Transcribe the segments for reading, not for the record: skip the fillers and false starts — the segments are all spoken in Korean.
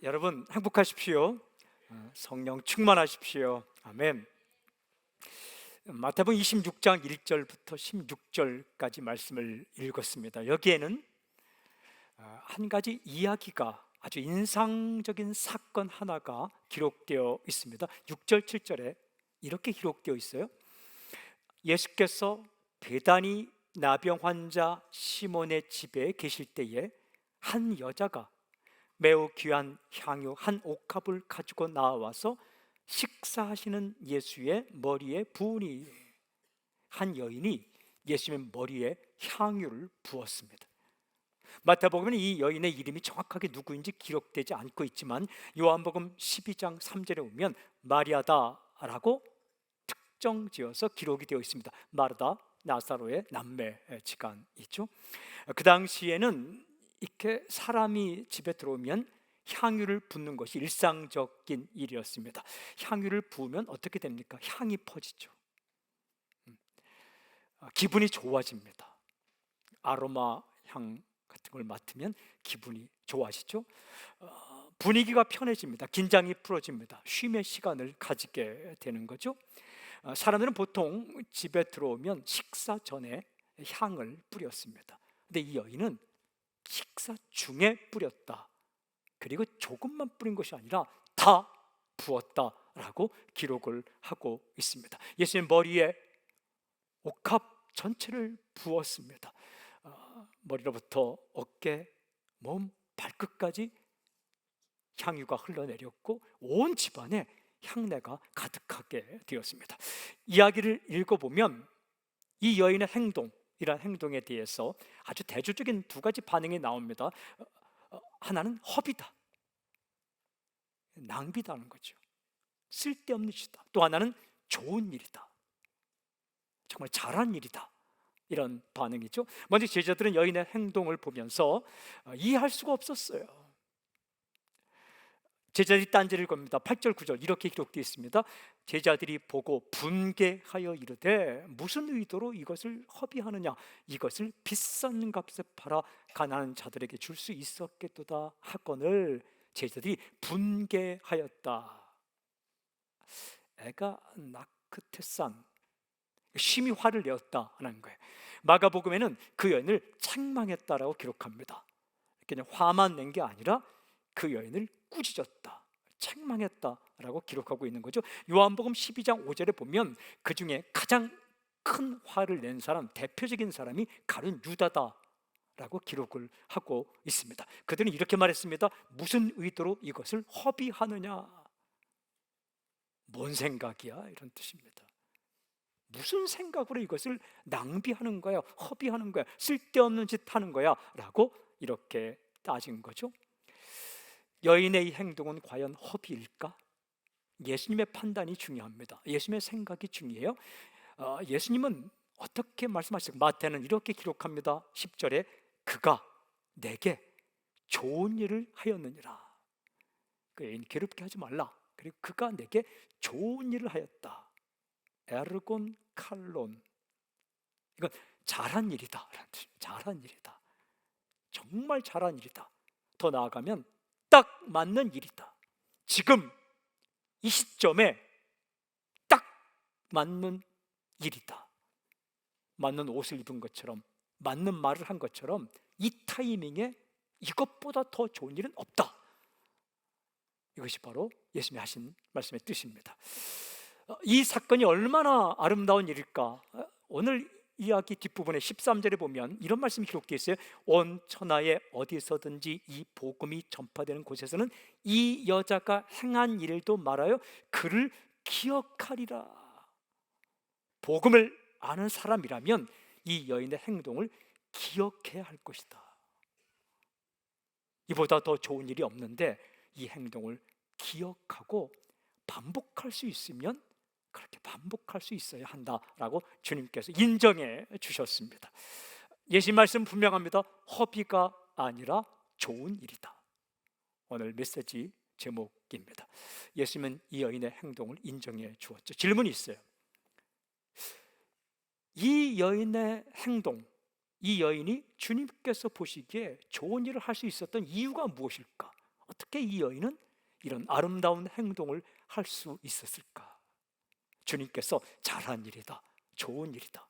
여러분 행복하십시오. 성령 충만하십시오. 아멘. 마태복음 26장 1절부터 16절까지 말씀을 읽었습니다. 여기에는 한 가지 이야기가, 아주 인상적인 사건 하나가 기록되어 있습니다. 6절 7절에 이렇게 기록되어 있어요. 예수께서 베다니 나병 환자 시몬의 집에 계실 때에 한 여자가 매우 귀한 향유 한 옥합을 가지고 나와서 식사하시는 예수의 머리에 부으니, 한 여인이 예수님의 머리에 향유를 부었습니다. 마태복음은 이 여인의 이름이 정확하게 누구인지 기록되지 않고 있지만 요한복음 12장 3절에 보면 마리아다라고 특정지어서 기록이 되어 있습니다. 마르다, 나사로의 남매지간이죠. 그 당시에는 이렇게 사람이 집에 들어오면 향유를 붓는 것이 일상적인 일이었습니다. 향유를 부으면 어떻게 됩니까? 향이 퍼지죠. 기분이 좋아집니다. 아로마 향 같은 걸 맡으면 기분이 좋아지죠. 분위기가 편해집니다. 긴장이 풀어집니다. 쉼의 시간을 가지게 되는 거죠. 사람들은 보통 집에 들어오면 식사 전에 향을 뿌렸습니다. 근데 이 여인은 식사 중에 뿌렸다. 그리고 조금만 뿌린 것이 아니라 다 부었다라고 기록을 하고 있습니다. 예수님 머리에 옥합 전체를 부었습니다. 머리로부터 어깨, 몸, 발끝까지 향유가 흘러내렸고 온 집안에 향내가 가득하게 되었습니다. 이야기를 읽어보면 이 여인의 행동, 이러한 행동에 대해서 아주 대조적인 두 가지 반응이 나옵니다. 하나는 허비다, 낭비다는 거죠. 쓸데없는 짓이다. 또 하나는 좋은 일이다, 정말 잘한 일이다, 이런 반응이죠. 먼저 제자들은 여인의 행동을 보면서 이해할 수가 없었어요. 제자들이 딴지를 겁니다. 8절 9절 이렇게 기록되어 있습니다. 제자들이 보고 분개하여 이르되 무슨 의도로 이것을 허비하느냐, 이것을 비싼 값에 팔아 가난한 자들에게 줄 수 있었겠도다 하거늘 제자들이 분개하였다. 애가 나크테산, 심히 화를 내었다는 거예요. 마가복음에는 그 여인을 책망했다라고 기록합니다. 그냥 화만 낸 게 아니라 그 여인을 꾸짖었다, 책망했다라고 기록하고 있는 거죠. 요한복음 12장 5절에 보면 그 중에 가장 큰 화를 낸 사람, 대표적인 사람이 가룟 유다다라고 기록을 하고 있습니다. 그들은 이렇게 말했습니다. 무슨 의도로 이것을 허비하느냐, 뭔 생각이야, 이런 뜻입니다. 무슨 생각으로 이것을 낭비하는 거야, 허비하는 거야, 쓸데없는 짓 하는 거야 라고 이렇게 따진 거죠. 여인의 이 행동은 과연 허비일까? 예수님의 판단이 중요합니다. 예수님의 생각이 중요해요. 예수님은 어떻게 말씀하시고, 마태는 이렇게 기록합니다. 10절에 그가 내게 좋은 일을 하였느니라. 그 여인 괴롭게 하지 말라. 그리고 그가 내게 좋은 일을 하였다. 에르곤 칼론, 이건 잘한 일이다, 잘한 일이다, 정말 잘한 일이다. 더 나아가면 딱 맞는 일이다. 지금 이 시점에 딱 맞는 일이다. 맞는 옷을 입은 것처럼, 맞는 말을 한 것처럼 이 타이밍에 이것보다 더 좋은 일은 없다. 이것이 바로 예수님이 하신 말씀의 뜻입니다. 이 사건이 얼마나 아름다운 일일까? 오늘 이야기 뒷부분에 13절에 보면 이런 말씀이 기록되어 있어요. 온 천하에 어디서든지 이 복음이 전파되는 곳에서는 이 여자가 행한 일도 말하여 그를 기억하리라. 복음을 아는 사람이라면 이 여인의 행동을 기억해야 할 것이다. 이보다 더 좋은 일이 없는데 이 행동을 기억하고 반복할 수 있으면 그렇게 반복할 수 있어야 한다라고 주님께서 인정해 주셨습니다. 예수님 말씀 분명합니다. 허비가 아니라 좋은 일이다. 오늘 메시지 제목입니다. 예수님은 이 여인의 행동을 인정해 주었죠. 질문이 있어요. 이 여인의 행동, 이 여인이 주님께서 보시기에 좋은 일을 할 수 있었던 이유가 무엇일까? 어떻게 이 여인은 이런 아름다운 행동을 할 수 있었을까? 주님께서 잘한 일이다, 좋은 일이다,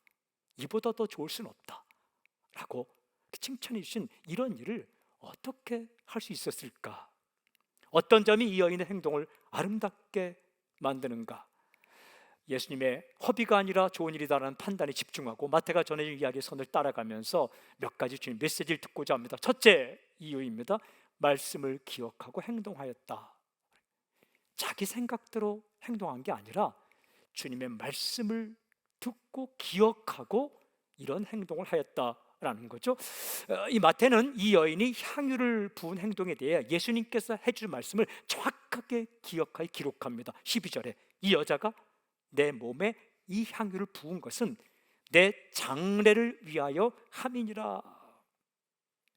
이보다 더 좋을 수는 없다 라고 칭찬해 주신 이런 일을 어떻게 할 수 있었을까? 어떤 점이 이 여인의 행동을 아름답게 만드는가? 예수님의 허비가 아니라 좋은 일이다라는 판단에 집중하고 마태가 전해준 이야기의 선을 따라가면서 몇 가지 주님 메시지를 듣고자 합니다. 첫째 이유입니다. 말씀을 기억하고 행동하였다. 자기 생각대로 행동한 게 아니라 주님의 말씀을 듣고 기억하고 이런 행동을 하였다라는 거죠. 이 마태는 이 여인이 향유를 부은 행동에 대해 예수님께서 해주신 말씀을 정확하게 기억하여 기록합니다. 12절에 이 여자가 내 몸에 이 향유를 부은 것은 내 장례를 위하여 함이니라.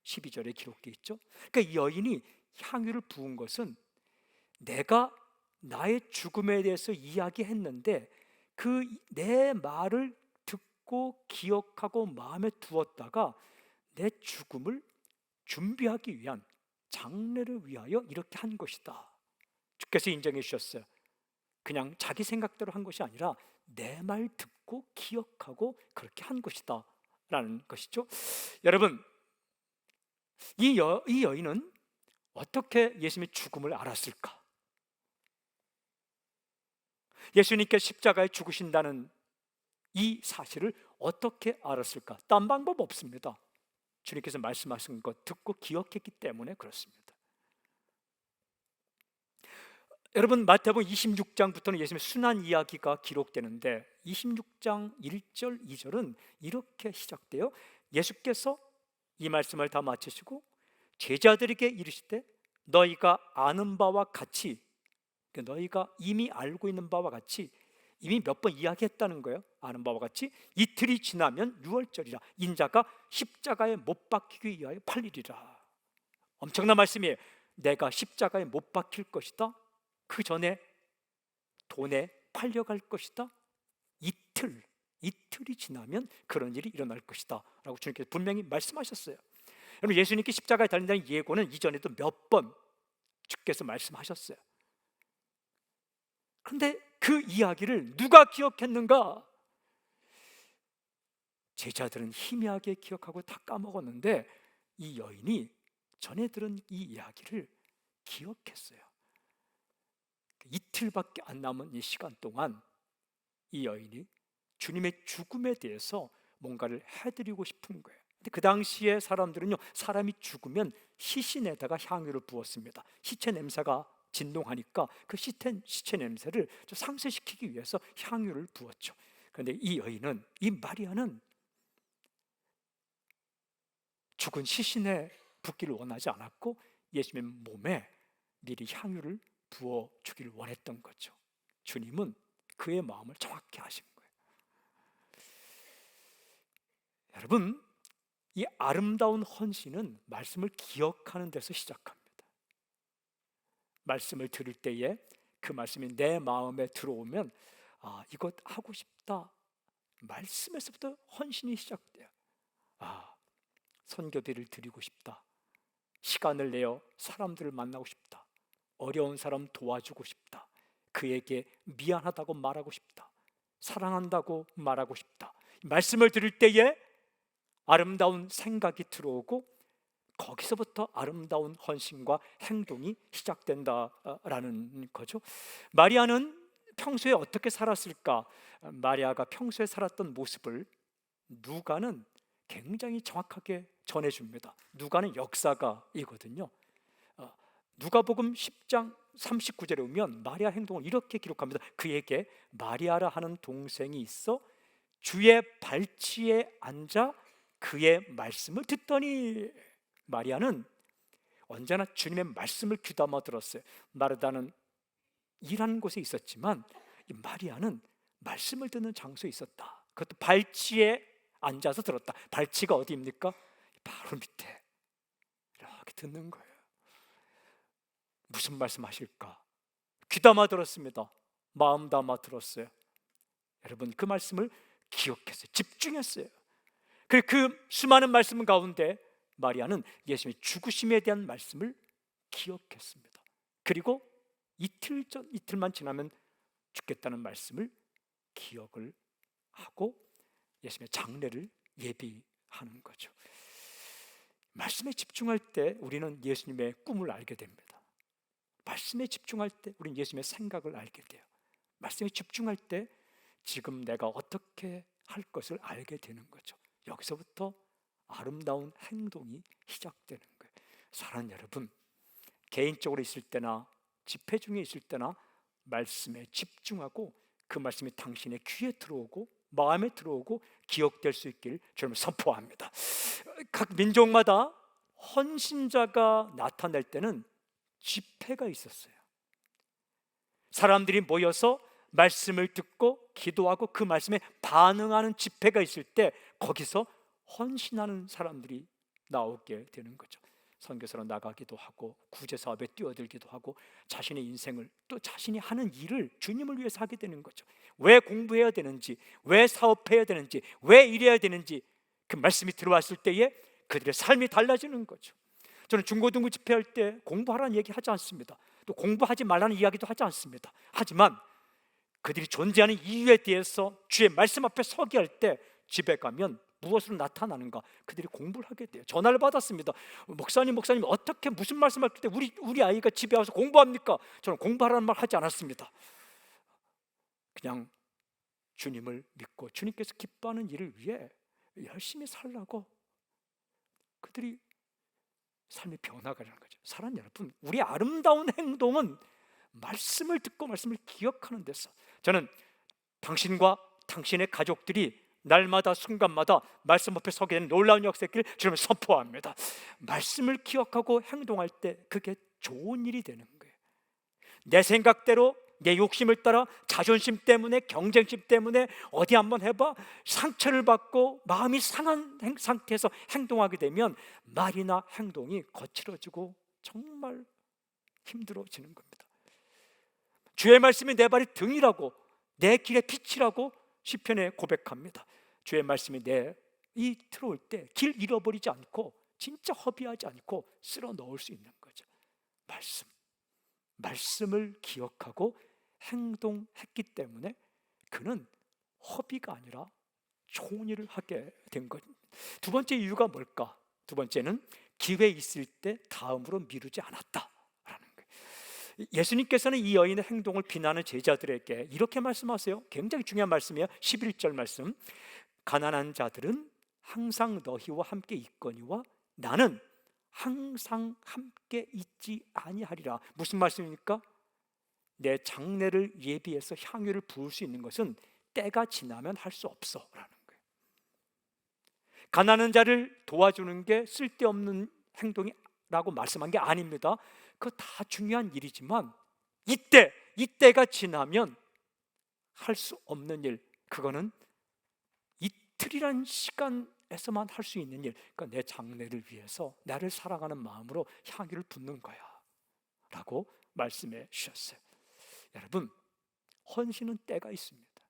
12절에 기록되어 있죠. 그러니까 이 여인이 향유를 부은 것은 내가 나의 죽음에 대해서 이야기했는데 그 내 말을 듣고 기억하고 마음에 두었다가 내 죽음을 준비하기 위한 장례를 위하여 이렇게 한 것이다. 주께서 인정해 주셨어요. 그냥 자기 생각대로 한 것이 아니라 내 말 듣고 기억하고 그렇게 한 것이다 라는 것이죠. 여러분, 이 여인은 어떻게 예수님의 죽음을 알았을까? 예수님께 십자가에 죽으신다는 이 사실을 어떻게 알았을까? 딴 방법 없습니다. 주님께서 말씀하신 것 듣고 기억했기 때문에 그렇습니다. 여러분, 마태복음 26장부터는 예수님의 순환 이야기가 기록되는데 26장 1절 2절은 이렇게 시작돼요. 예수께서 이 말씀을 다 마치시고 제자들에게 이르시되 너희가 아는 바와 같이, 너희가 이미 알고 있는 바와 같이, 이미 몇 번 이야기했다는 거예요. 아는 바와 같이 이틀이 지나면 유월절이라 인자가 십자가에 못 박히기 위하여 팔리리라. 엄청난 말씀이에요. 내가 십자가에 못 박힐 것이다. 그 전에 돈에 팔려갈 것이다. 이틀이 지나면 그런 일이 일어날 것이다 라고 주님께서 분명히 말씀하셨어요. 여러분, 예수님께 십자가에 달린다는 예고는 이전에도 몇 번 주께서 말씀하셨어요. 그런데 그 이야기를 누가 기억했는가? 제자들은 희미하게 기억하고 다 까먹었는데 이 여인이 전에 들은 이 이야기를 기억했어요. 이틀밖에 안 남은 이 시간 동안 이 여인이 주님의 죽음에 대해서 뭔가를 해드리고 싶은 거예요. 근데 그 당시에 사람들은요, 사람이 죽으면 시신에다가 향유를 부었습니다. 시체 냄새가 진동하니까 그 시체 냄새를 좀 상쇄시키기 위해서 향유를 부었죠. 그런데 이 여인은, 이 마리아는 죽은 시신에 붓기를 원하지 않았고 예수님의 몸에 미리 향유를 부어주기를 원했던 거죠. 주님은 그의 마음을 정확히 아신 거예요. 여러분, 이 아름다운 헌신은 말씀을 기억하는 데서 시작합니다. 말씀을 들을 때에 그 말씀이 내 마음에 들어오면 이것 하고 싶다. 말씀에서부터 헌신이 시작돼요. 선교비를 드리고 싶다. 시간을 내어 사람들을 만나고 싶다. 어려운 사람 도와주고 싶다. 그에게 미안하다고 말하고 싶다. 사랑한다고 말하고 싶다. 말씀을 들을 때에 아름다운 생각이 들어오고 거기서부터 아름다운 헌신과 행동이 시작된다라는 거죠. 마리아는 평소에 어떻게 살았을까? 마리아가 평소에 살았던 모습을 누가는 굉장히 정확하게 전해줍니다. 누가는 역사가이거든요. 누가복음 10장 39절에 보면 마리아 행동을 이렇게 기록합니다. 그에게 마리아라 하는 동생이 있어 주의 발치에 앉아 그의 말씀을 듣더니, 마리아는 언제나 주님의 말씀을 귀담아 들었어요. 마르다는 일하는 곳에 있었지만 이 마리아는 말씀을 듣는 장소에 있었다. 그것도 발치에 앉아서 들었다. 발치가 어디입니까? 바로 밑에 이렇게 듣는 거예요. 무슨 말씀 하실까? 귀담아 들었습니다. 마음 담아 들었어요. 여러분, 그 말씀을 기억했어요. 집중했어요. 그 수많은 말씀 가운데 마리아는 예수님의 죽으심에 대한 말씀을 기억했습니다. 그리고 이틀만 지나면 죽겠다는 말씀을 기억을 하고 예수님의 장례를 예비하는 거죠. 말씀에 집중할 때 우리는 예수님의 꿈을 알게 됩니다. 말씀에 집중할 때 우리는 예수님의 생각을 알게 돼요. 말씀에 집중할 때 지금 내가 어떻게 할 것을 알게 되는 거죠. 여기서부터 아름다운 행동이 시작되는 거예요. 사랑하는 여러분, 개인적으로 있을 때나 집회 중에 있을 때나 말씀에 집중하고 그 말씀이 당신의 귀에 들어오고 마음에 들어오고 기억될 수 있길 저는 선포합니다. 각 민족마다 헌신자가 나타날 때는 집회가 있었어요. 사람들이 모여서 말씀을 듣고 기도하고 그 말씀에 반응하는 집회가 있을 때 거기서 헌신하는 사람들이 나오게 되는 거죠. 선교사로 나가기도 하고 구제사업에 뛰어들기도 하고 자신의 인생을 또 자신이 하는 일을 주님을 위해서 하게 되는 거죠. 왜 공부해야 되는지, 왜 사업해야 되는지, 왜 일해야 되는지 그 말씀이 들어왔을 때에 그들의 삶이 달라지는 거죠. 저는 중고등부 집회할 때 공부하라는 얘기 하지 않습니다. 또 공부하지 말라는 이야기도 하지 않습니다. 하지만 그들이 존재하는 이유에 대해서 주의 말씀 앞에 서게 할 때 집에 가면 무엇으로 나타나는가? 그들이 공부를 하게 돼요. 전화를 받았습니다. 목사님 어떻게 무슨 말씀할 때 우리 아이가 집에 와서 공부합니까? 저는 공부하라는 말 하지 않았습니다. 그냥 주님을 믿고 주님께서 기뻐하는 일을 위해 열심히 살라고 그들이 삶의 변화가 되는 거죠. 사랑하는 여러분, 우리 아름다운 행동은 말씀을 듣고 말씀을 기억하는 데서, 저는 당신과 당신의 가족들이 날마다 순간마다 말씀 앞에 서게 되는 놀라운 역사를 주님 선포합니다. 말씀을 기억하고 행동할 때 그게 좋은 일이 되는 거예요. 내 생각대로 내 욕심을 따라 자존심 때문에 경쟁심 때문에 어디 한번 해봐 상처를 받고 마음이 상한 상태에서 행동하게 되면 말이나 행동이 거칠어지고 정말 힘들어지는 겁니다. 주의 말씀이 내 발의 등이라고 내 길의 빛이라고 시편에 고백합니다. 주의 말씀이 이 들어올 때 길 잃어버리지 않고 진짜 허비하지 않고 쓸어 넣을 수 있는 거죠. 말씀을 기억하고 행동했기 때문에 그는 허비가 아니라 좋은 일을 하게 된 것. 두 번째 이유가 뭘까? 두 번째는 기회 있을 때 다음으로 미루지 않았다라는 거예요. 예수님께서는 이 여인의 행동을 비난하는 제자들에게 이렇게 말씀하세요. 굉장히 중요한 말씀이에요. 11절 말씀. 가난한 자들은 항상 너희와 함께 있거니와 나는 항상 함께 있지 아니하리라. 무슨 말씀입니까? 내 장례를 예비해서 향유를 부을 수 있는 것은 때가 지나면 할 수 없어 라는 거예요. 가난한 자를 도와주는 게 쓸데없는 행동이라고 말씀한 게 아닙니다. 그거 다 중요한 일이지만 이때가 지나면 할 수 없는 일, 그거는 이틀이란 시간에서만 할 수 있는 일, 그러니까 내 장래를 위해서 나를 사랑하는 마음으로 향유를 붓는 거야 라고 말씀해 주셨어요. 여러분, 헌신은 때가 있습니다.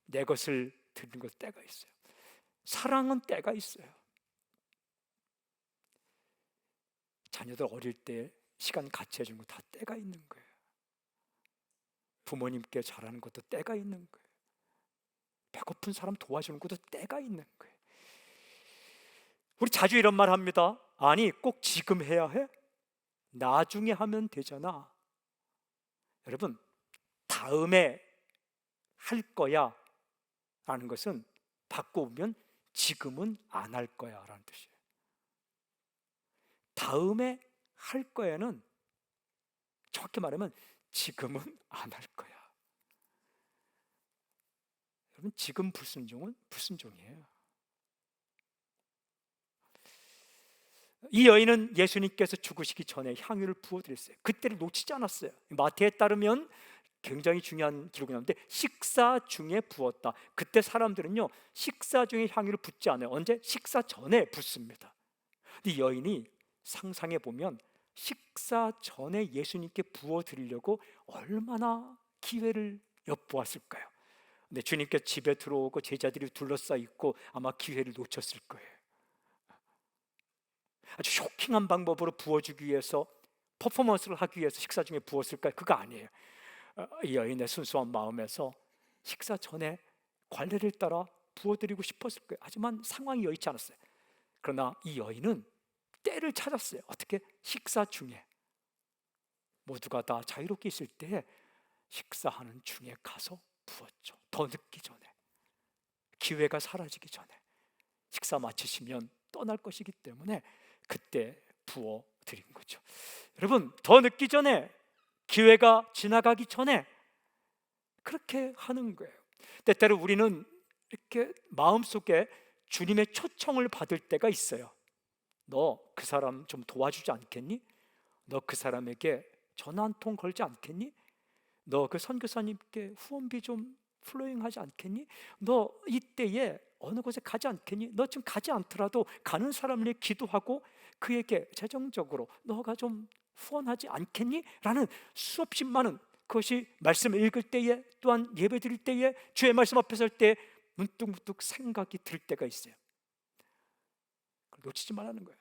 내 것을 드리는 것 때가 있어요. 사랑은 때가 있어요. 자녀들 어릴 때 시간 같이 해주는 거 다 때가 있는 거예요. 부모님께 잘하는 것도 때가 있는 거예요. 배고픈 사람 도와주는 것도 때가 있는 거예요. 우리 자주 이런 말 합니다. 아니, 꼭 지금 해야 해? 나중에 하면 되잖아. 여러분, 다음에 할 거야 라는 것은 바꿔보면 지금은 안 할 거야 라는 뜻이에요. 다음에 할 거야는 정확히 말하면 지금은 안 할 거야. 여러분, 지금 불순종은 불순종이에요. 이 여인은 예수님께서 죽으시기 전에 향유를 부어드렸어요. 그때를 놓치지 않았어요. 마태에 따르면 굉장히 중요한 기록이 나오는데 식사 중에 부었다. 그때 사람들은요 식사 중에 향유를 붓지 않아요. 언제? 식사 전에 붓습니다. 근데 이 여인이 상상해 보면 식사 전에 예수님께 부어드리려고 얼마나 기회를 엿보았을까요? 근데 주님께 집에 들어오고 제자들이 둘러싸여 있고 아마 기회를 놓쳤을 거예요. 아주 쇼킹한 방법으로 부어주기 위해서, 퍼포먼스를 하기 위해서 식사 중에 부었을까요? 그거 아니에요. 이 여인의 순수한 마음에서 식사 전에 관례를 따라 부어드리고 싶었을 거예요. 하지만 상황이 여의치 않았어요. 그러나 이 여인은 때를 찾았어요. 어떻게? 식사 중에, 모두가 다 자유롭게 있을 때 식사하는 중에 가서 부었죠. 더 늦기 전에, 기회가 사라지기 전에. 식사 마치시면 떠날 것이기 때문에 그때 부어 드린 거죠. 여러분, 더 늦기 전에, 기회가 지나가기 전에 그렇게 하는 거예요. 때때로 우리는 이렇게 마음속에 주님의 초청을 받을 때가 있어요. 너 그 사람 좀 도와주지 않겠니? 너 그 사람에게 전화 한 통 걸지 않겠니? 너 그 선교사님께 후원비 좀 플로잉하지 않겠니? 너 이때에 어느 곳에 가지 않겠니? 너 지금 가지 않더라도 가는 사람을 위해 기도하고 그에게 재정적으로 너가 좀 후원하지 않겠니? 라는 수없이 많은, 그것이 말씀을 읽을 때에, 또한 예배 드릴 때에, 주의 말씀 앞에 설 때 문득문득 생각이 들 때가 있어요. 그걸 놓치지 말라는 거예요.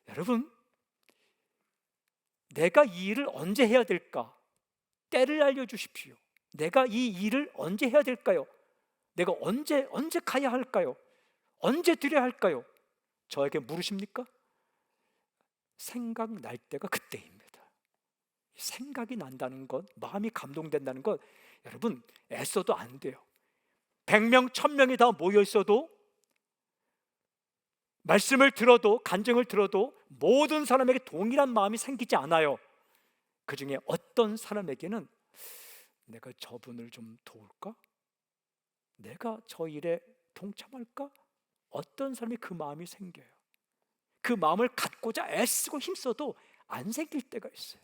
여러분, 내가 이 일을 언제 해야 될까? 때를 알려주십시오. 내가 이 일을 언제 해야 될까요? 내가 언제 가야 할까요? 언제 드려야 할까요? 저에게 물으십니까? 생각날 때가 그때입니다. 생각이 난다는 것, 마음이 감동된다는 것, 여러분 애써도 안 돼요. 100명, 1000명이 다 모여 있어도, 말씀을 들어도, 간증을 들어도 모든 사람에게 동일한 마음이 생기지 않아요. 그 중에 어떤 사람에게는 내가 저분을 좀 도울까? 내가 저 일에 동참할까? 어떤 사람이 그 마음이 생겨요. 그 마음을 갖고자 애쓰고 힘써도 안 생길 때가 있어요.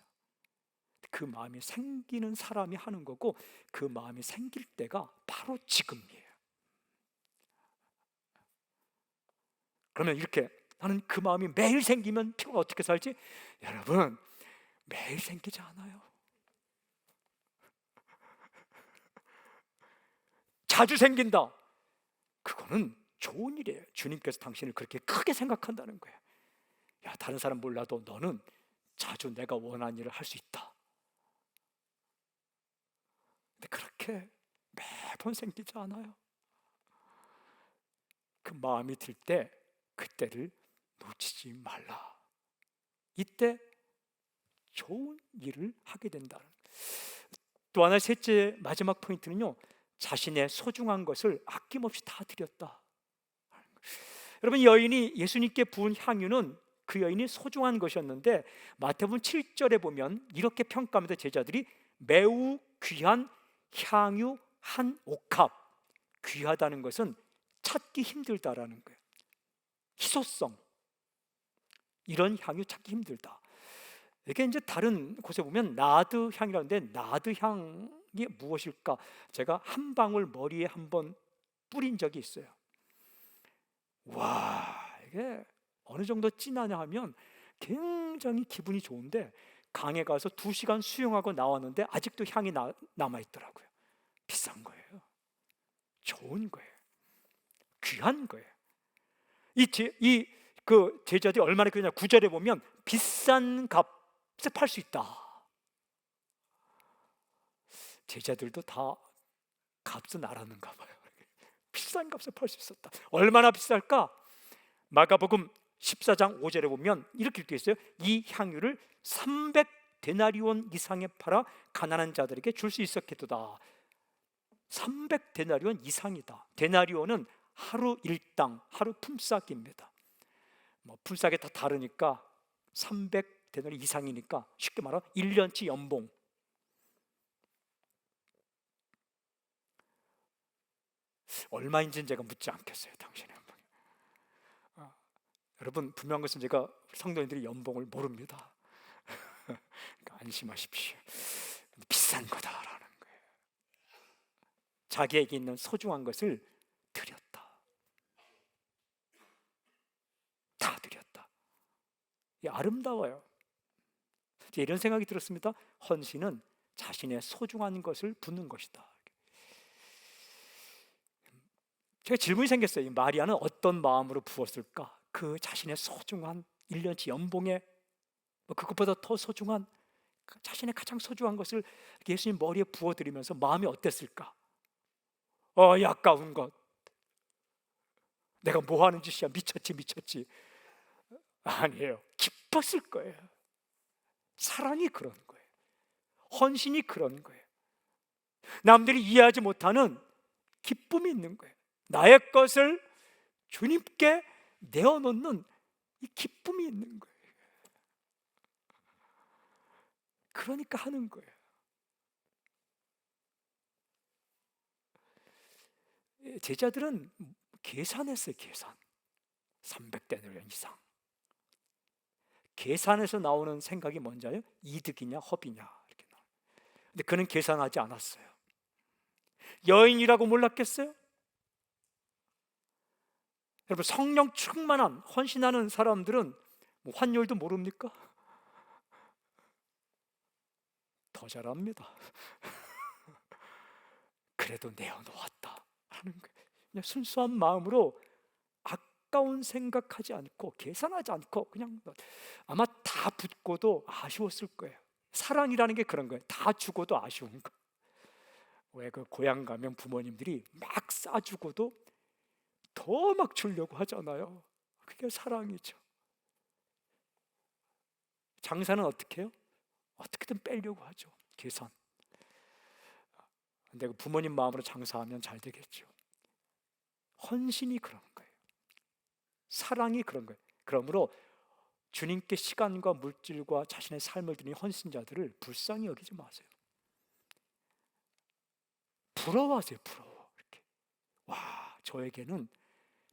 그 마음이 생기는 사람이 하는 거고, 그 마음이 생길 때가 바로 지금이에요. 그러면 이렇게, 나는 그 마음이 매일 생기면 피부가 어떻게 살지? 여러분, 매일 생기지 않아요. 자주 생긴다. 그거는 좋은 일이에요. 주님께서 당신을 그렇게 크게 생각한다는 거예요. 야, 다른 사람 몰라도 너는 자주 내가 원하는 일을 할 수 있다. 근데 그렇게 매번 생기지 않아요. 그 마음이 들 때 그때를 놓치지 말라. 이때 좋은 일을 하게 된다는. 또 하나, 셋째 마지막 포인트는요, 자신의 소중한 것을 아낌없이 다 드렸다. 여러분, 이 여인이 예수님께 부은 향유는 그 여인이 소중한 것이었는데, 마태복음 7절에 보면 이렇게 평가합니다. 제자들이 매우 귀한 향유 한 옥합. 귀하다는 것은 찾기 힘들다라는 거예요. 희소성, 이런 향유 찾기 힘들다. 이게 이제 다른 곳에 보면 나드 향이라는데, 나드 향이 무엇일까? 제가 한 방울 머리에 한번 뿌린 적이 있어요. 와, 이게 어느 정도 진하냐 하면 굉장히 기분이 좋은데, 강에 가서 2시간 수영하고 나왔는데 아직도 향이 남아있더라고요. 비싼 거예요. 좋은 거예요. 귀한 거예요. 그 제자들이 얼마나 그러냐, 9절에 보면 비싼 값에 팔 수 있다. 제자들도 다 값은 알았는가 봐요. 비싼 값에 팔 수 있었다. 얼마나 비쌀까? 마가복음 14장 5절에 보면 이렇게 되어 있어요. 이 향유를 300데나리온 이상에 팔아 가난한 자들에게 줄 수 있었겠도다. 300데나리온 이상이다. 데나리온은 하루 일당, 하루 품삯입니다. 뭐 품삯이 다 다르니까 300데나리 이상이니까 쉽게 말하면 1년치 연봉. 얼마인지는 제가 묻지 않겠어요. 당신의 연봉이. 여러분, 분명한 것은 제가 성도님들이 연봉을 모릅니다. 그러니까 안심하십시오. 비싼 거다라는 거예요. 자기에게 있는 소중한 것을 드렸다. 다 드렸다. 이 아름다워요. 이런 생각이 들었습니다. 헌신은 자신의 소중한 것을 붓는 것이다. 제가 질문이 생겼어요. 마리아는 어떤 마음으로 부었을까? 그 그 자신의 소중한 1년치 연봉에 그것보다 더 소중한 자신의 가장 소중한 것을 예수님 머리에 부어드리면서 마음이 어땠을까? 이 아까운 것, 내가 뭐 하는 짓이야, 미쳤지. 아니에요. 기뻤을 거예요. 사랑이 그런 거예요. 헌신이 그런 거예요. 남들이 이해하지 못하는 기쁨이 있는 거예요. 나의 것을 주님께 내어놓는 이 기쁨이 있는 거예요. 그러니까 하는 거예요. 제자들은 계산했어요. 계산 300데나리온 이상. 계산에서 나오는 생각이 뭔지 알아요? 이득이냐 허비냐 이렇게 나와요. 근데 그는 계산하지 않았어요. 여인이라고 몰랐겠어요? 여러분, 성령 충만한 헌신하는 사람들은 뭐 환율도 모릅니까? 더 잘합니다. 그래도 내어놓았다 하는 거예요. 그냥 순수한 마음으로 아까운 생각하지 않고 계산하지 않고 그냥 아마 다 붓고도 아쉬웠을 거예요. 사랑이라는 게 그런 거예요. 다 주고도 아쉬운 거. 왜 그 고향 가면 부모님들이 막 싸주고도 더 막 주려고 하잖아요. 그게 사랑이죠. 장사는 어떻게 해요? 어떻게든 빼려고 하죠. 계산. 근데 그 부모님 마음으로 장사하면 잘 되겠죠. 헌신이 그런 거예요. 사랑이 그런 거예요. 그러므로 주님께 시간과 물질과 자신의 삶을 드린 헌신자들을 불쌍히 여기지 마세요. 부러워하세요. 부러워. 이렇게. 와, 저에게는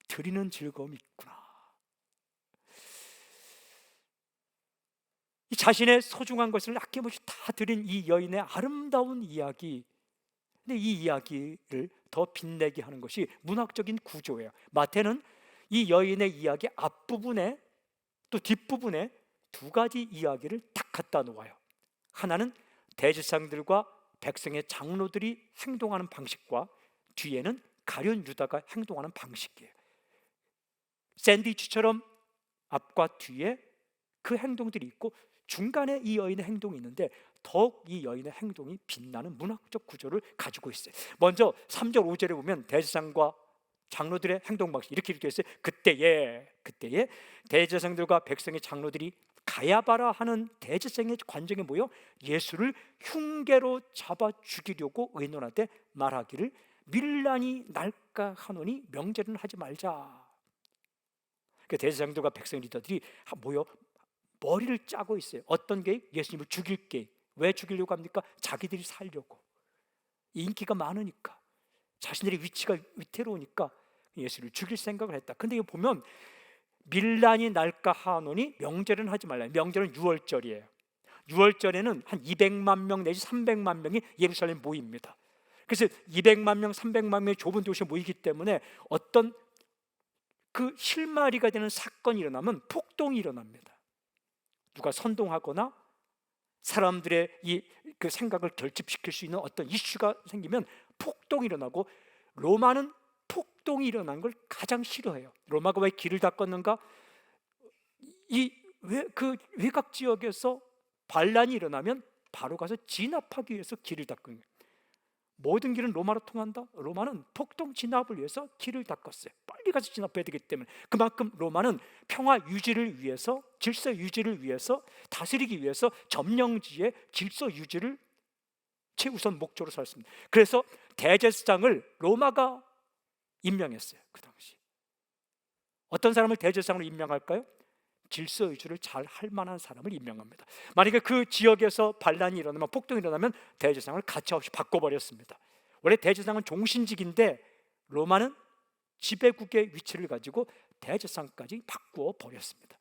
드리는 즐거움이 있구나. 이 자신의 소중한 것을 아낌없이 다 드린 이 여인의 아름다운 이야기. 근데 이 이야기를 더 빛내게 하는 것이 문학적인 구조예요. 마태는 이 여인의 이야기 앞부분에 또 뒷부분에 두 가지 이야기를 딱 갖다 놓아요. 하나는 대제사장들과 백성의 장로들이 행동하는 방식과 뒤에는 가룟 유다가 행동하는 방식이에요. 샌드위치처럼 앞과 뒤에 그 행동들이 있고 중간에 이 여인의 행동이 있는데 더욱 이 여인의 행동이 빛나는 문학적 구조를 가지고 있어요. 먼저 3절 5절에 보면 대제사장과 장로들의 행동 방식 이렇게 있어요. 그때에 대제사장들과 백성의 장로들이 가야바라 하는 대제사장의 관정에 모여 예수를 흉계로 잡아 죽이려고 의논하되 말하기를 밀란이 날까 하노니 명제는 하지 말자. 그 대제사장들과 백성 리더들이 모여 머리를 짜고 있어요. 어떤 계획? 예수님을 죽일 계획. 왜 죽이려고 합니까? 자기들이 살려고. 인기가 많으니까, 자신들의 위치가 위태로우니까 예수를 죽일 생각을 했다. 근데 이거 보면 밀란이 날까 하노니 명절은 하지 말라. 명절은 6월절이에요. 6월절에는 한 200만 명 내지 300만 명이 예루살렘 모입니다. 그래서 200만 명, 300만 명의 좁은 도시에 모이기 때문에 어떤 그 실마리가 되는 사건이 일어나면 폭동이 일어납니다. 누가 선동하거나 사람들의 그 생각을 결집시킬 수 있는 어떤 이슈가 생기면 폭동이 일어나고, 로마는 폭동이 일어난 걸 가장 싫어해요. 로마가 왜 길을 닦았는가? 그 외곽 지역에서 반란이 일어나면 바로 가서 진압하기 위해서 길을 닦은 거예요. 모든 길은 로마로 통한다? 로마는 폭동 진압을 위해서 길을 닦았어요. 빨리 가서 진압해야 되기 때문에. 그만큼 로마는 평화 유지를 위해서, 질서 유지를 위해서, 다스리기 위해서 점령지의 질서 유지를 최우선 목적으로 삼았습니다. 그래서 대제사장을 로마가 임명했어요. 그 당시 어떤 사람을 대제사장으로 임명할까요? 질서 유지를 잘 할 만한 사람을 임명합니다. 만약에 그 지역에서 반란이 일어나면, 폭동이 일어나면 대제사장을 가차없이 바꿔버렸습니다. 원래 대제사장은 종신직인데 로마는 지배국의 위치를 가지고 대제사장까지 바꾸어 버렸습니다.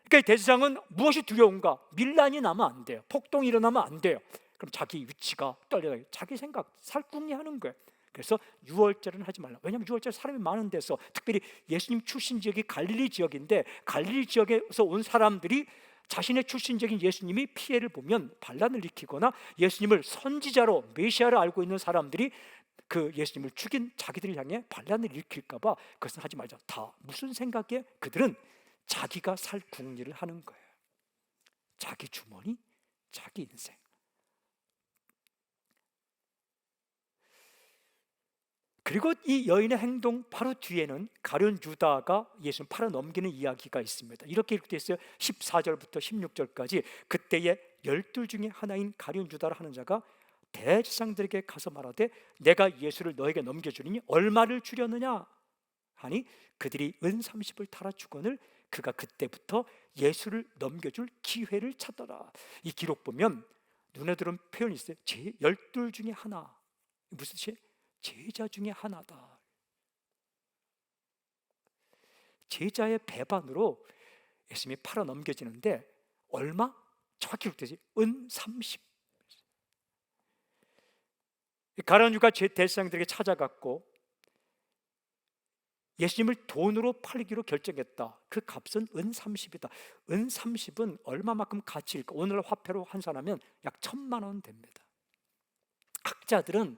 그러니까 대제사장은 무엇이 두려운가? 밀란이 나면 안 돼요. 폭동이 일어나면 안 돼요. 그럼 자기 위치가 떨려요. 자기 생각 살궁리하는 거예요. 그래서 6월절은 하지 말라. 왜냐하면 6월절 사람이 많은 데서, 특별히 예수님 출신 지역이 갈릴리 지역인데 갈릴리 지역에서 온 사람들이 자신의 출신 지역인 예수님이 피해를 보면 반란을 일으키거나 예수님을 선지자로 메시아로 알고 있는 사람들이 그 예수님을 죽인 자기들을 향해 반란을 일으킬까 봐 그것은 하지 말자. 다 무슨 생각에? 그들은 자기가 살 궁리를 하는 거예요. 자기 주머니, 자기 인생. 그리고 이 여인의 행동 바로 뒤에는 가룟 유다가 예수님 팔아 넘기는 이야기가 있습니다. 이렇게 기록되어 있어요. 14절부터 16절까지. 그때에 12 중에 하나인 가룟 유다를 하는 자가 대제사장들에게 가서 말하되 내가 예수를 너에게 넘겨주리니 얼마를 주려느냐 하니 그들이 은 30을 달아 주거늘 그가 그때부터 예수를 넘겨줄 기회를 찾더라. 이 기록 보면 눈에 들어온 표현이 있어요. 12 중에 하나. 무슨 뜻이에요? 제자 중에 하나다. 제자의 배반으로 예수님이 팔아 넘겨지는데 얼마? 정확히 기록되지? 은 30. 가룟 유다가 대제사장들에게 찾아갔고 예수님을 돈으로 팔기로 결정했다. 그 값은 은 30이다. 은 30은 얼마만큼 가치일까? 오늘 화폐로 환산하면 약 1,000만 원 됩니다. 학자들은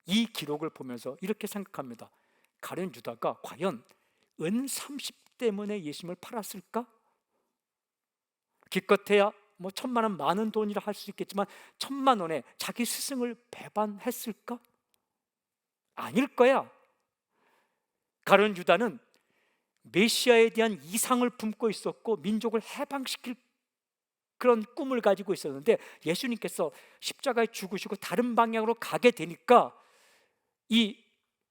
이 기록을 보면서 이렇게 생각합니다. 가룟 유다가 과연 은 30 때문에 예수님을 팔았을까? 기껏해야 뭐 1,000만 원 많은 돈이라 할 수 있겠지만 1,000만 원에 자기 스승을 배반했을까? 아닐 거야. 가룟 유다는 메시아에 대한 이상을 품고 있었고 민족을 해방시킬 그런 꿈을 가지고 있었는데 예수님께서 십자가에 죽으시고 다른 방향으로 가게 되니까 이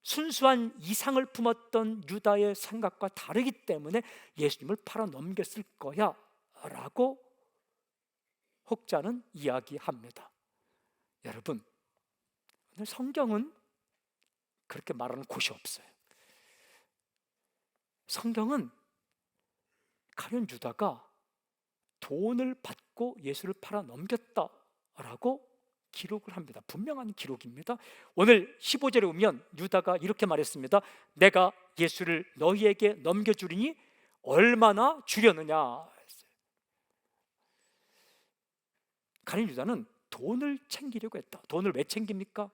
순수한 이상을 품었던 유다의 생각과 다르기 때문에 예수님을 팔아 넘겼을 거야 라고 혹자는 이야기합니다. 여러분, 오늘 성경은 그렇게 말하는 곳이 없어요. 성경은 가룟 유다가 돈을 받고 예수를 팔아 넘겼다라고 기록을 합니다. 분명한 기록입니다. 오늘 15절에 오면 유다가 이렇게 말했습니다. 내가 예수를 너희에게 넘겨주리니 얼마나 주려느냐. 가룟 유다는 돈을 챙기려고 했다. 돈을 왜 챙깁니까?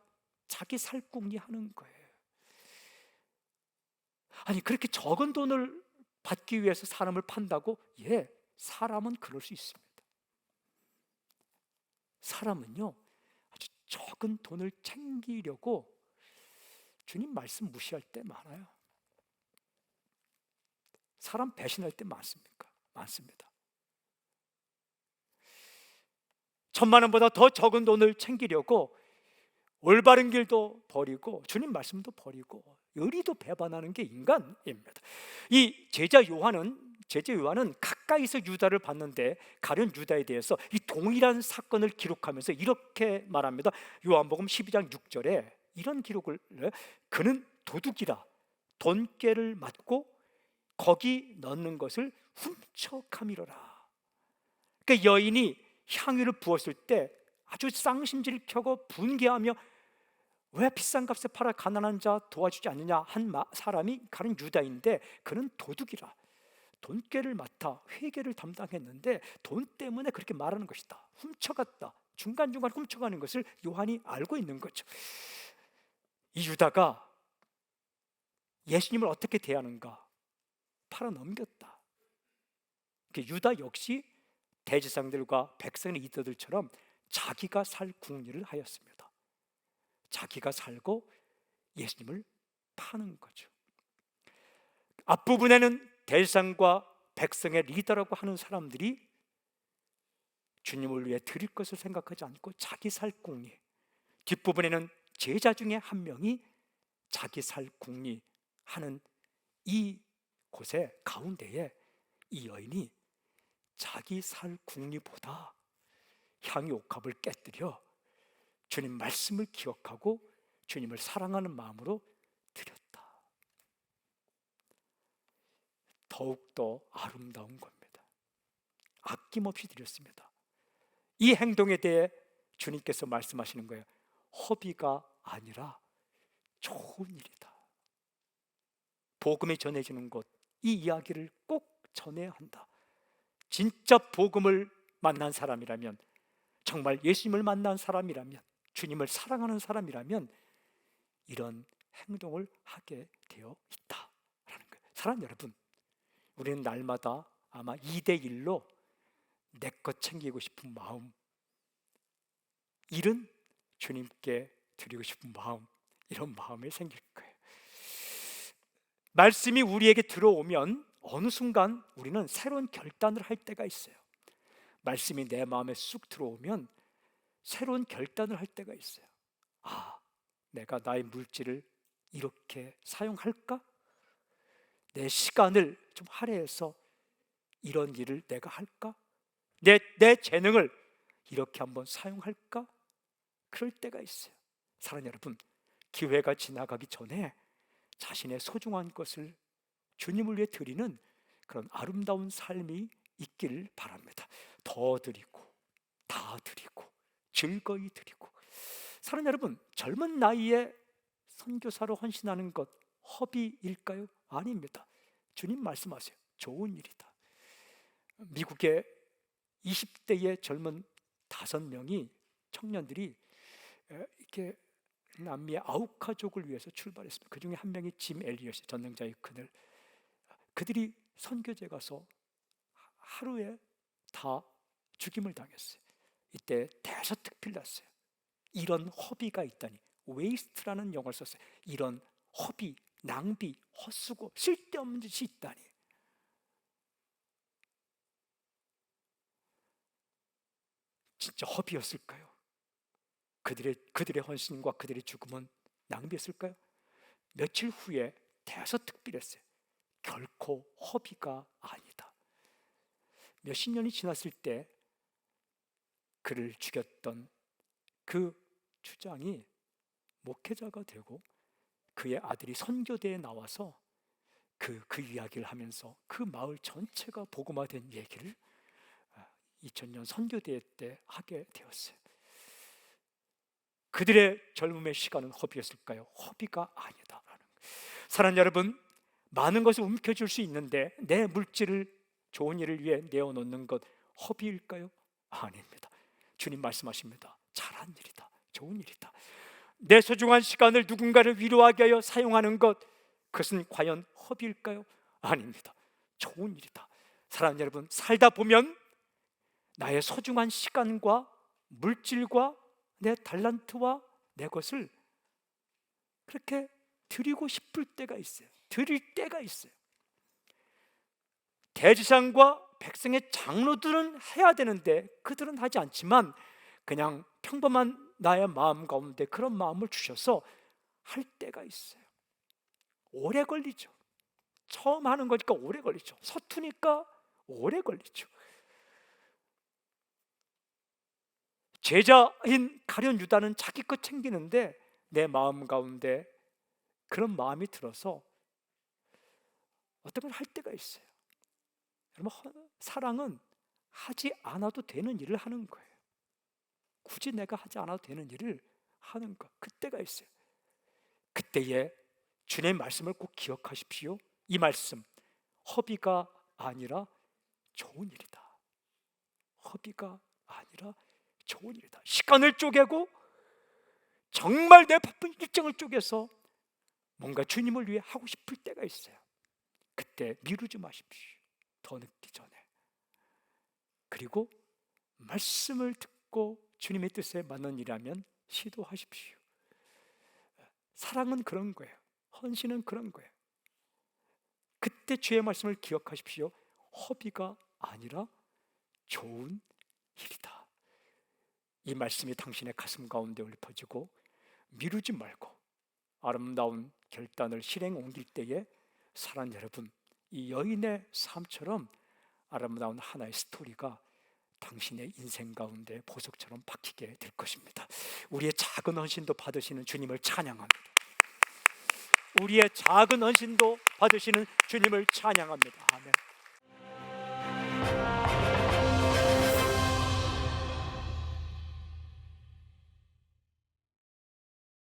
자기 살궁리 하는 거예요. 아니 그렇게 적은 돈을 받기 위해서 사람을 판다고? 예, 사람은 그럴 수 있습니다. 사람은요 아주 적은 돈을 챙기려고 주님 말씀 무시할 때 많아요. 사람 배신할 때 많습니까? 많습니다. 1,000만 원보다 더 적은 돈을 챙기려고 올바른 길도 버리고 주님 말씀도 버리고 의리도 배반하는 게 인간입니다. 이 제자 요한은 가까이서 유다를 봤는데 가룟 유다에 대해서 이 동일한 사건을 기록하면서 이렇게 말합니다. 요한복음 12장 6절에 이런 기록을 해요. 그는 도둑이라 돈꾀를 맞고 거기 넣는 것을 훔쳐가미러라. 그러니까 여인이 향유를 부었을 때 아주 쌍심지를 켜고 분개하며 왜 비싼 값에 팔아 가난한 자 도와주지 않느냐 한 사람이 가룟 유다인데 그는 도둑이라 돈꾀를 맡아 회계를 담당했는데 돈 때문에 그렇게 말하는 것이다. 훔쳐갔다. 중간중간 훔쳐가는 것을 요한이 알고 있는 거죠. 이 유다가 예수님을 어떻게 대하는가? 팔아 넘겼다. 유다 역시 대제사장들과 백성의 리더들처럼 자기가 살 궁리를 하였습니다. 자기가 살고 예수님을 파는 거죠. 앞부분에는 대제사장과 백성의 리더라고 하는 사람들이 주님을 위해 드릴 것을 생각하지 않고 자기 살 궁리, 뒷부분에는 제자 중에 한 명이 자기 살 궁리 하는 이 곳에 가운데에 이 여인이 자기 살 궁리보다 향유 옥합을 깨뜨려 주님 말씀을 기억하고 주님을 사랑하는 마음으로 드렸다. 더욱더 아름다운 겁니다. 아낌없이 드렸습니다. 이 행동에 대해 주님께서 말씀하시는 거예요. 허비가 아니라 좋은 일이다. 복음이 전해지는 곳, 이 이야기를 꼭 전해야 한다. 진짜 복음을 만난 사람이라면, 정말 예수님을 만난 사람이라면, 주님을 사랑하는 사람이라면 이런 행동을 하게 되어 있다라는 거예요. 사랑하는 여러분, 우리는 날마다 아마 2대1로 내 것 챙기고 싶은 마음, 일은 주님께 드리고 싶은 마음, 이런 마음이 생길 거예요. 말씀이 우리에게 들어오면 어느 순간 우리는 새로운 결단을 할 때가 있어요. 말씀이 내 마음에 쑥 들어오면 새로운 결단을 할 때가 있어요. 아, 내가 나의 물질을 이렇게 사용할까? 내 시간을 좀 할애해서 이런 일을 내가 할까? 내 재능을 이렇게 한번 사용할까? 그럴 때가 있어요. 사랑하는 여러분, 기회가 지나가기 전에 자신의 소중한 것을 주님을 위해 드리는 그런 아름다운 삶이 있기를 바랍니다. 더 드리고, 다 드리고, 즐거이 드리고. 사랑하는 여러분, 젊은 나이에 선교사로 헌신하는 것 허비일까요? 아닙니다. 주님 말씀하세요. 좋은 일이다. 미국의 20대의 젊은 5명이 청년들이 이렇게 남미의 아우카족을 위해서 출발했습니다. 그 중에 한 명이 짐 엘리엇이 전능자의 그늘. 그들이 선교제 가서 하루에 다 죽임을 당했어요. 이때 대서특필 났어요. 이런 허비가 있다니. 웨이스트라는 용어를 썼어요. 이런 허비, 낭비, 헛수고, 쓸데없는 짓이 있다니. 진짜 허비였을까요? 그들의 헌신과 그들의 죽음은 낭비였을까요? 며칠 후에 대서특필했어요. 결코 허비가 아니다. 몇십 년이 지났을 때 그를 죽였던 그 주장이 목회자가 되고 그의 아들이 선교대에 나와서 그 이야기를 하면서 그 마을 전체가 복음화된 얘기를 2000년 선교대회 때 하게 되었어요. 그들의 젊음의 시간은 허비였을까요? 허비가 아니다라는 거예요. 사랑하는 여러분, 많은 것을 움켜쥘 수 있는데 내 물질을 좋은 일을 위해 내어놓는 것 허비일까요? 아닙니다. 주님 말씀하십니다. 잘한 일이다. 좋은 일이다. 내 소중한 시간을 누군가를 위로하게 하여 사용하는 것, 그것은 과연 허비일까요? 아닙니다. 좋은 일이다. 사랑하는 여러분, 살다 보면 나의 소중한 시간과 물질과 내 달란트와 내 것을 그렇게 드리고 싶을 때가 있어요. 드릴 때가 있어요. 대제사장과 백성의 장로들은 해야 되는데 그들은 하지 않지만 그냥 평범한 나의 마음 가운데 그런 마음을 주셔서 할 때가 있어요. 오래 걸리죠. 처음 하는 거니까 오래 걸리죠. 서투니까 오래 걸리죠. 제자인 가룟 유다는 자기 것 챙기는데 내 마음 가운데 그런 마음이 들어서 어떤 걸 할 때가 있어요. 여러분, 사랑은 하지 않아도 되는 일을 하는 거예요. 굳이 내가 하지 않아도 되는 일을 하는 것, 그때가 있어요. 그때에 주님의 말씀을 꼭 기억하십시오. 이 말씀, 허비가 아니라 좋은 일이다. 허비가 아니라 좋은 일이다. 시간을 쪼개고 정말 내 바쁜 일정을 쪼개서 뭔가 주님을 위해 하고 싶을 때가 있어요. 그때 미루지 마십시오. 더 늦기 전에. 그리고 말씀을 듣고 주님의 뜻에 맞는 일이라면 시도하십시오. 사랑은 그런 거예요. 헌신은 그런 거예요. 그때 주의 말씀을 기억하십시오. 허비가 아니라 좋은 일이다. 이 말씀이 당신의 가슴 가운데 울퍼지고 미루지 말고 아름다운 결단을 실행 옮길 때에 사랑하는 여러분, 이 여인의 삶처럼 아름다운 하나의 스토리가 당신의 인생 가운데 보석처럼 박히게 될 것입니다. 우리의 작은 헌신도 받으시는 주님을 찬양합니다. 우리의 작은 헌신도 받으시는 주님을 찬양합니다. 아멘.